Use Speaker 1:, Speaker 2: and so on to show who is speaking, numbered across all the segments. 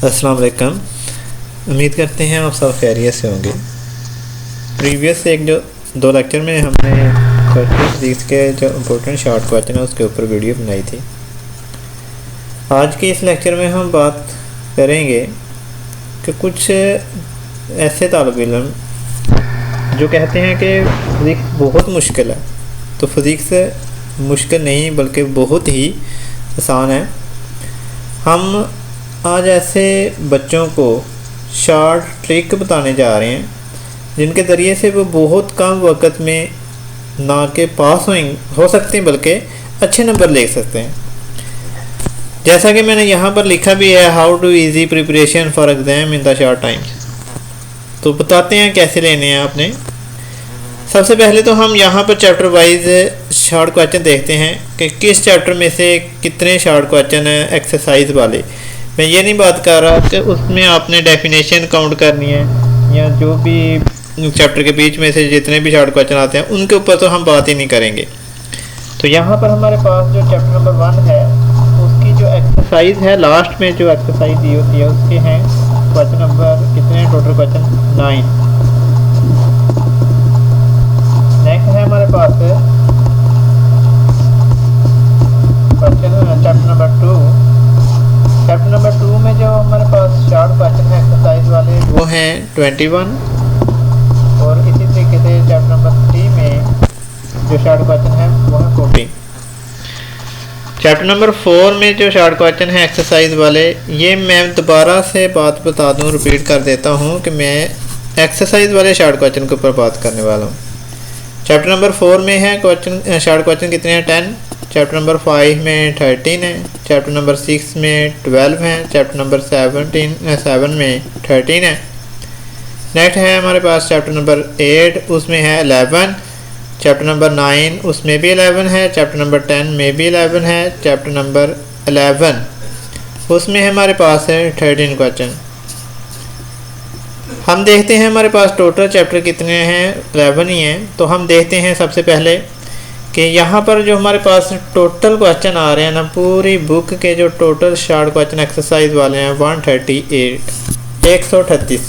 Speaker 1: अस्सलाम वालेकुम। उम्मीद करते हैं आप सब खैरियत से होंगे। प्रीवियस एक जो 2 लेक्चर में हमने फिजिक्स के जो इम्पोर्टेंट शॉर्ट क्वेश्चन है उसके ऊपर वीडियो बनाई थी। आज के इस लेक्चर में हम बात करेंगे कि कुछ ऐसे तालिब इल्म जो कहते हैं कि फिज़िक्स बहुत मुश्किल है। तो फिज़िक्स मुश्किल नहीं बल्कि बहुत ही आसान है। हम आज ऐसे बच्चों को शॉर्ट ट्रिक बताने जा रहे हैं जिनके ज़रिए से वो बहुत कम वक्त में ना के पास हो सकते हैं बल्कि अच्छे नंबर ले सकते हैं। जैसा कि मैंने यहाँ पर लिखा भी है, how to easy preparation for exam in the short times. तो बताते हैं कैसे लेने हैं आपने। सबसे पहले तो हम यहाँ पर चैप्टर वाइज शॉर्ट क्वेश्चन देखते हैं कि किस चैप्टर में से कितने शॉर्ट क्वेश्चन हैं एक्सरसाइज वाले। मैं ये नहीं बात कर रहा कि उसमें आपने डेफिनेशन काउंट करनी है या जो भी चैप्टर के बीच में से जितने भी शॉर्ट क्वेश्चन आते हैं उनके ऊपर तो हम बात ही नहीं करेंगे। तो यहाँ पर हमारे पास जो चैप्टर नंबर 1 है उसकी जो एक्सरसाइज है, लास्ट में जो एक्सरसाइज दी होती है उसके हैं क्वेश्चन नंबर कितने, टोटल क्वेश्चन 9। नेक्स्ट है हमारे पास question chapter number 2। Chapter number 2 में जो हमारे पास शॉर्ट क्वेश्चन है एक्सरसाइज वाले वो हैं 21। और इसी तरीके से चैप्टर नंबर 3 में जो शॉर्ट क्वेश्चन है वो है 14। चैप्टर नंबर 4 में जो शॉर्ट क्वेश्चन है एक्सरसाइज वाले, ये मैं दोबारा से बात बता दूं, रिपीट कर देता हूं कि मैं एक्सरसाइज वाले शॉर्ट क्वेश्चन के ऊपर बात करने वाला हूं। चैप्टर नंबर 4 में है क्वेश्चन शॉर्ट क्वेश्चन कितने हैं, 10। चैप्टर नंबर 5 में 13 है। चैप्टर नंबर 6 में 12 है। चैप्टर नंबर 7 में 13 है। नेक्स्ट है हमारे पास चैप्टर नंबर 8, उसमें है 11। चैप्टर नंबर 9 उसमें भी 11 है। चैप्टर नंबर 10 में भी 11 है। चैप्टर नंबर 11 उसमें हमारे पास है 13 क्वेश्चन। हम देखते हैं हमारे पास टोटल चैप्टर कितने हैं, 11 ही हैं। तो हम देखते हैं सबसे पहले कि यहाँ पर जो हमारे पास टोटल क्वेश्चन आ रहे हैं ना, पूरी बुक के जो टोटल शॉर्ट क्वेश्चन एक्सरसाइज वाले हैं 138।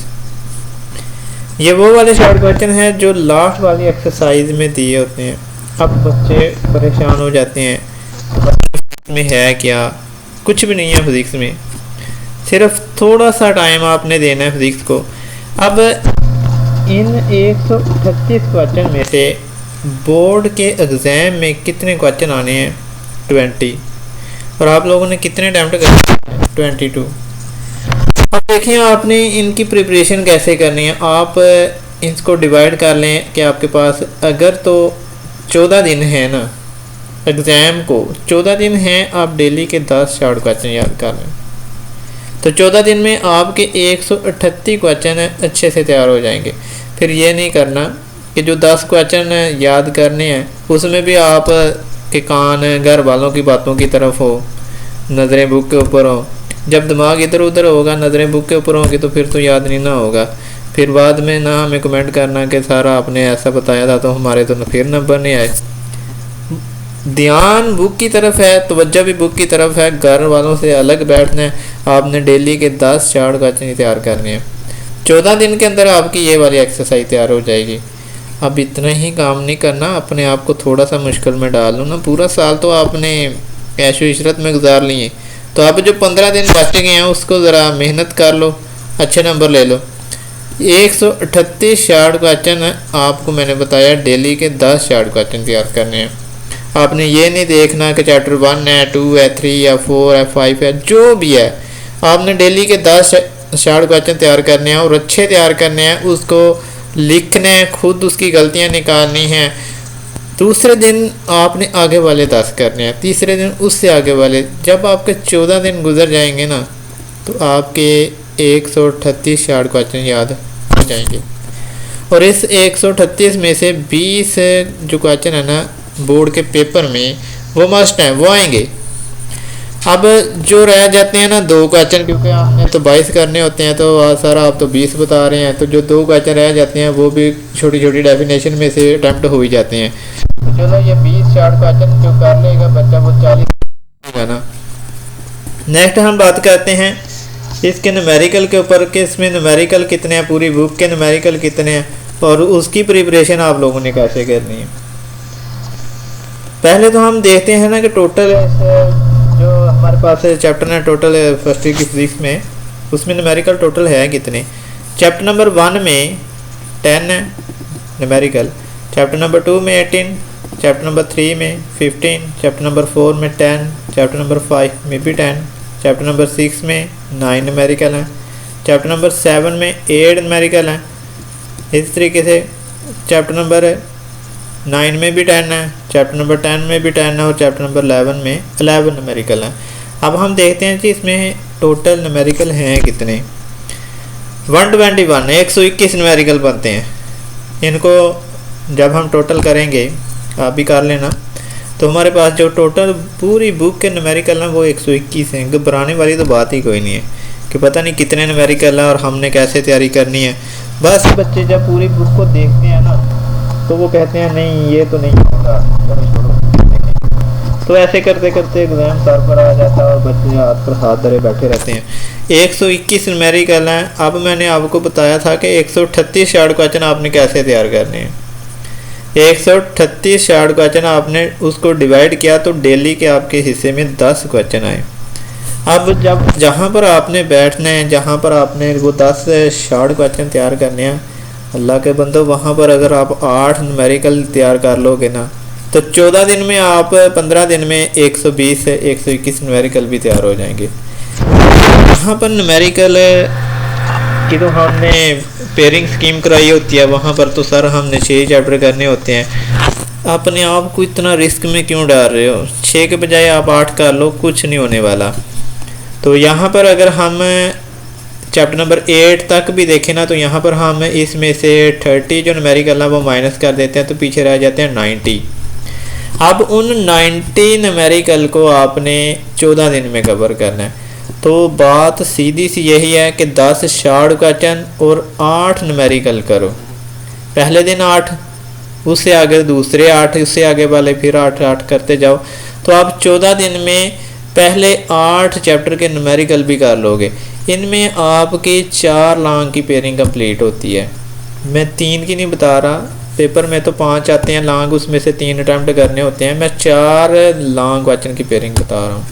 Speaker 1: ये वो वाले शॉर्ट क्वेश्चन हैं जो लास्ट वाली एक्सरसाइज में दिए होते हैं। अब बच्चे परेशान हो जाते हैं, में है क्या, कुछ भी नहीं है फिज़िक्स में, सिर्फ थोड़ा सा टाइम आपने देना है फिज़िक्स को। अब इन 138 क्वेश्चन में से बोर्ड के एग्ज़ाम में कितने क्वेश्चन आने हैं, 20। और आप लोगों ने कितने अटैम्प्ट करने हैं, 22। अब देखिए आपने इनकी प्रिपरेशन कैसे करनी है। आप इसको डिवाइड कर लें कि आपके पास अगर तो 14 दिन है ना एग्ज़ाम को, 14 दिन हैं, आप डेली के 10 शॉर्ट क्वेश्चन याद कर लें। तो 14 दिन में आपके 138 क्वेश्चन अच्छे से तैयार हो जाएंगे। फिर ये नहीं करना कि जो 10 क्वेश्चन याद करने हैं उसमें भी आप के कान घर वालों की बातों की तरफ हो, नज़रें बुक के ऊपर हो। जब दिमाग इधर उधर होगा, नज़रें बुक के ऊपर होंगी तो फिर तो याद नहीं ना होगा। फिर बाद में ना हमें कमेंट करना कि सारा आपने ऐसा बताया था तो हमारे तो फिर नंबर नहीं आए। ध्यान बुक की तरफ है, तवज्जो भी बुक की तरफ है, घर वालों से अलग बैठना है। आपने डेली के 10 शॉर्ट क्वेश्चन तैयार करने हैं। 14 दिन के अंदर आपकी ये वाली एक्सरसाइज तैयार हो जाएगी। अब इतना ही काम नहीं करना, अपने आप को थोड़ा सा मुश्किल में डाल लो ना। पूरा साल तो आपने ऐशो इशरत में गुजार लिए, तो अब जो 15 दिन बच गए हैं उसको ज़रा मेहनत कर लो, अच्छे नंबर ले लो। 138 शॉर्ट क्वेश्चन आपको मैंने बताया, डेली के 10 शॉर्ट क्वेश्चन तैयार करने हैं। आपने ये नहीं देखना कि चैप्टर 1 है, 2 है, 3 या 4 है, 5 है, जो भी है आपने डेली के 10 शॉर्ट क्वेश्चन तैयार करने हैं और अच्छे तैयार करने हैं। उसको लिखने, खुद उसकी गलतियां निकालनी हैं। दूसरे दिन आपने आगे वाले 10 करने हैं, तीसरे दिन उससे आगे वाले। जब आपके 14 दिन गुजर जाएंगे ना तो आपके 138 शॉर्ट क्वेश्चन याद हो जाएंगे। और इस 138 में से 20 जो क्वेश्चन है ना बोर्ड के पेपर में वो मस्ट हैं, वो आएंगे। अब जो रह जाते हैं ना 2 क्वेश्चन, क्योंकि आपने तो 22 करने होते हैं तो सर आप तो 20 बता रहे हैं, तो जो 2 क्वेश्चन रह जाते हैं वो भी छोटी छोटी डेफिनेशन में से अटैम्प्ट हो ही जाते हैं। तो चलो ये 20 शॉर्ट क्वेश्चन जो कर लेगा बच्चा वो 40 होगा ना। नेक्स्ट हम बात करते हैं इसके न्यूमेरिकल के ऊपर कि इसमें न्यूमेरिकल कितने हैं, पूरी बुक के न्यूमेरिकल कितने हैं और उसकी प्रिपरेशन आप लोगों ने कैसे करनी है। पहले तो हम देखते हैं ना कि टोटल जो हमारे पास चैप्टर है टोटल फर्स्ट ईयर की फिजिक्स में, उसमें न्यूमेरिकल टोटल है कितने। चैप्टर नंबर 1 में 10 है न्यूमेरिकल, चैप्टर नंबर 2 में 18, चैप्टर नंबर 3 में 15, चैप्टर नंबर 4 में 10, चैप्टर नंबर 5 में भी 10, चैप्टर नंबर 6 में 9 न्यूमेरिकल हैं, चैप्टर नंबर 7 में 8 न्यूमेरिकल हैं। इस तरीके से चैप्टर नंबर 9 में भी 10 है, चैप्टर नंबर 10 में भी 10 है और चैप्टर नंबर 11 में 11 न्यूमेरिकल हैं। अब हम देखते हैं कि इसमें टोटल न्यूमेरिकल हैं कितने। 121 121 न्यूमेरिकल बनते हैं। इनको जब हम टोटल करेंगे, आप भी कर लेना, तो हमारे पास जो टोटल पूरी बुक के न्यूमेरिकल हैं वो 121 हैं। घबराने वाली तो बात ही कोई नहीं है कि पता नहीं कितने न्यूमेरिकल हैं और हमने कैसे तैयारी करनी है। बस बच्चे जब पूरी बुक को देखते हैं ना तो वो कहते हैं नहीं ये तो नहीं होगा, चलो छोड़ो। तो ऐसे करते करते एग्ज़ाम सर पर आ जाता है और बच्चे हाथ पर हाथ धरे बैठे रहते हैं। 121 न्यूमेरिकल हैं। अब मैंने आपको बताया था कि 138 शॉर्ट क्वेश्चन आपने कैसे तैयार करने हैं। 138 शॉर्ट क्वेश्चन आपने उसको डिवाइड किया तो डेली के आपके हिस्से में 10 क्वेश्चन आए। अब जब जहाँ पर आपने बैठना है, जहाँ पर आपने वो 10 शॉर्ट क्वेश्चन तैयार करने हैं, अल्लाह के बंदो वहाँ पर अगर आप 8 न्यूमेरिकल तैयार कर लोगे ना तो 14 दिन में आप 15 दिन में 120 से 121 न्यूमेरिकल भी तैयार हो जाएंगे। यहाँ पर न्यूमेरिकल की तो हमने पेयरिंग स्कीम कराई होती है, वहाँ पर तो सर हमने 6 चैप्टर करने होते हैं। अपने आप को इतना रिस्क में क्यों डाल रहे हो? 6 के बजाय आप 8 कर लो, कुछ नहीं होने वाला। तो यहाँ पर अगर हम चैप्टर नंबर 8 तक भी देखें ना तो यहाँ पर हम इसमें से 30 जो न्यूमेरिकल है वो माइनस कर देते हैं तो पीछे रह जाते हैं 90। अब उन 90 न्यूमेरिकल को आपने 14 दिन में कवर करना है। तो बात सीधी सी यही है कि 10 शॉर्ट क्वेश्चन और 8 न्यूमेरिकल करो। पहले दिन 8, उससे आगे दूसरे 8, उससे आगे वाले फिर 8 करते जाओ। तो आप 14 दिन में पहले 8 चैप्टर के न्यूमेरिकल भी कर लोगे। इनमें आपकी 4 लॉन्ग की पेयरिंग कंप्लीट होती है। मैं 3 की नहीं बता रहा, पेपर में तो 5 आते हैं लॉन्ग, उसमें से 3 अटैम्प्ट करने होते हैं। मैं 4 लॉन्ग क्वेश्चन की पेयरिंग बता रहा हूँ।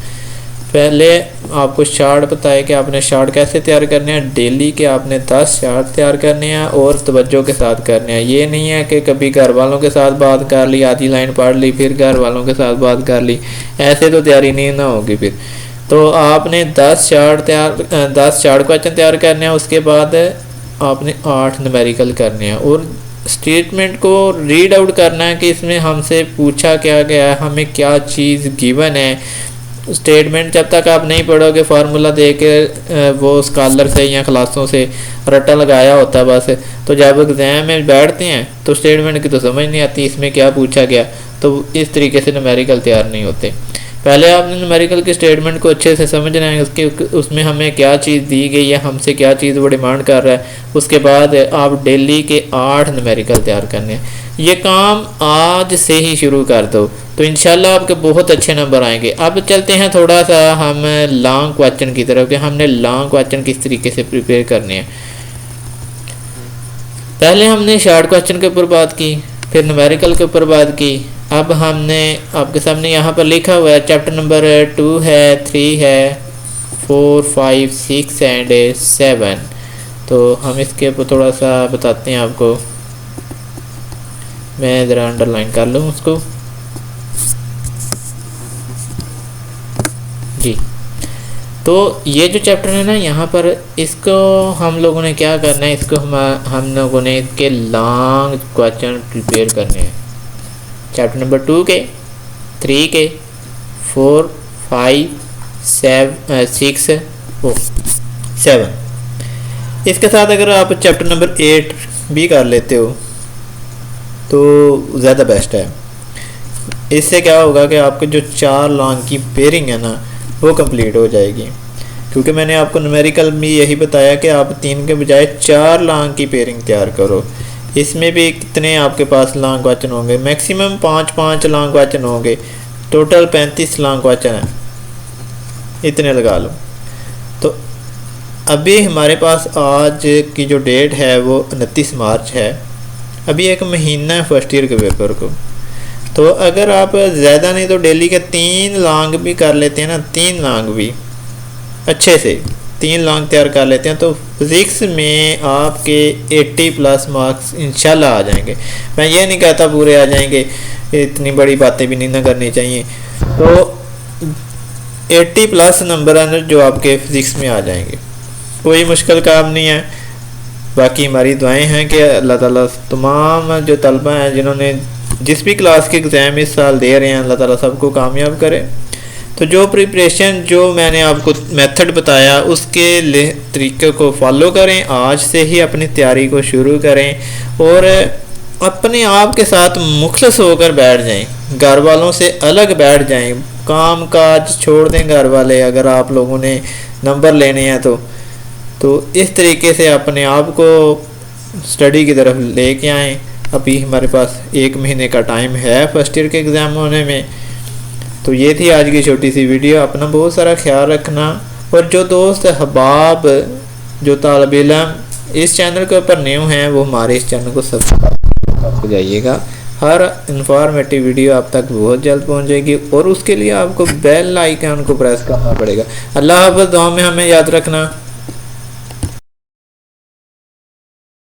Speaker 1: पहले आपको शार्ट बताए कि आपने शार्ट कैसे तैयार करने हैं। डेली के आपने 10 शार्ट तैयार करने हैं और तवज्जो के साथ करने हैं। ये नहीं है कि कभी घर वालों के साथ बात कर ली, आधी लाइन पढ़ ली, फिर घर वालों के साथ बात कर ली, ऐसे तो तैयारी नहीं ना होगी फिर। तो आपने 10 शार्ट क्वेश्चन तैयार करने हैं। उसके बाद आपने 8 न्यूमेरिकल करने हैं और स्टेटमेंट को रीड आउट करना है कि इसमें हमसे पूछा क्या गया है, हमें क्या चीज़ गिवन है। स्टेटमेंट जब तक आप नहीं पढ़ोगे, फार्मूला दे के वो स्कॉलर से या क्लासों से रट्टा लगाया होता है बस, तो जब एग्ज़ाम में बैठते हैं तो स्टेटमेंट की तो समझ नहीं आती इसमें क्या पूछा गया। तो इस तरीके से न्यूमेरिकल तैयार नहीं होते। पहले आपने न्यूमेरिकल की स्टेटमेंट को अच्छे से समझना है, उसमें हमें क्या चीज़ दी गई है, हमसे क्या चीज़ वो डिमांड कर रहा है। उसके बाद आप डेली के 8 न्यूमेरिकल तैयार करने हैं। ये काम आज से ही शुरू कर दो तो इंशाल्लाह आपके बहुत अच्छे नंबर आएंगे। अब चलते हैं थोड़ा सा हम लॉन्ग क्वेश्चन की तरफ कि हमने लॉन्ग क्वेश्चन किस तरीके से प्रिपेयर करने हैं। पहले हमने शॉर्ट क्वेश्चन के ऊपर बात की, फिर न्यूमेरिकल के ऊपर बात की। अब हमने आपके सामने यहाँ पर लिखा हुआ है चैप्टर नंबर 2 है, 3 है, 4, 5, 6 एंड 7। तो हम इसके ऊपर थोड़ा सा बताते हैं आपको। मैं ज़रा अंडरलाइन कर लूँ उसको जी। तो ये जो चैप्टर है ना, यहाँ पर इसको हम लोगों ने क्या करना है, इसको हम लोगों ने इसके लॉन्ग क्वेश्चन प्रिपेयर करने हैं। चैप्टर नंबर 2 के, 3 के, 4, 5, 6 और 7। इसके साथ अगर आप चैप्टर नंबर 8 भी कर लेते हो तो ज़्यादा बेस्ट है। इससे क्या होगा कि आपके जो 4 लॉन्ग की पेयरिंग है ना वो कंप्लीट हो जाएगी। क्योंकि मैंने आपको न्यूमेरिकल में यही बताया कि आप 3 के बजाय 4 लॉन्ग की पेयरिंग तैयार करो। इसमें भी कितने आपके पास लॉन्ग क्वेश्चन होंगे, मैक्सिमम 5 लॉन्ग क्वेश्चन होंगे। टोटल 35 लॉन्ग क्वेश्चन हैं, इतने लगा लो। तो अभी हमारे पास आज की जो डेट है वो 29 मार्च है। अभी एक महीना है फर्स्ट ईयर के पेपर को। तो अगर आप ज़्यादा नहीं तो डेली के 3 लॉन्ग भी कर लेते हैं ना, 3 लॉन्ग भी अच्छे से 3 लॉन्ग तैयार कर लेते हैं तो फिज़िक्स में आपके 80+ मार्क्स इंशाल्लाह आ जाएंगे। मैं ये नहीं कहता पूरे आ जाएंगे, इतनी बड़ी बातें भी नहीं ना करनी चाहिए। तो 80+ नंबर हैं जो आपके फ़िज़िक्स में आ जाएंगे, कोई मुश्किल काम नहीं है। बाकी हमारी दुआएं हैं कि अल्लाह ताला तमाम जो तलबा हैं जिन्होंने जिस भी क्लास के एग्ज़ाम इस साल दे रहे हैं, अल्लाह ताला सबको कामयाब करे। तो जो प्रिपरेशन जो मैंने आपको मेथड बताया उसके तरीके को फॉलो करें, आज से ही अपनी तैयारी को शुरू करें और अपने आप के साथ मुखलस होकर बैठ जाएं, घर वालों से अलग बैठ जाएं, काम काज छोड़ दें घर वाले, अगर आप लोगों ने नंबर लेने हैं तो इस तरीके से अपने आप को स्टडी की तरफ लेके आएँ। अभी हमारे पास 1 महीने का टाइम है फर्स्ट ईयर के एग्ज़ाम होने में। तो ये थी आज की छोटी सी वीडियो। अपना बहुत सारा ख्याल रखना, और जो दोस्त अहबाब जो तालिब इल्म इस चैनल के ऊपर न्यू हैं वो हमारे इस चैनल को सब्सक्राइब हो जाइएगा। हर इंफॉर्मेटिव वीडियो आप तक बहुत जल्द पहुंच जाएगी और उसके लिए आपको बेल आइकन को प्रेस करना पड़ेगा। अल्लाह हाफ़िज़, दुआ में हमें याद रखना।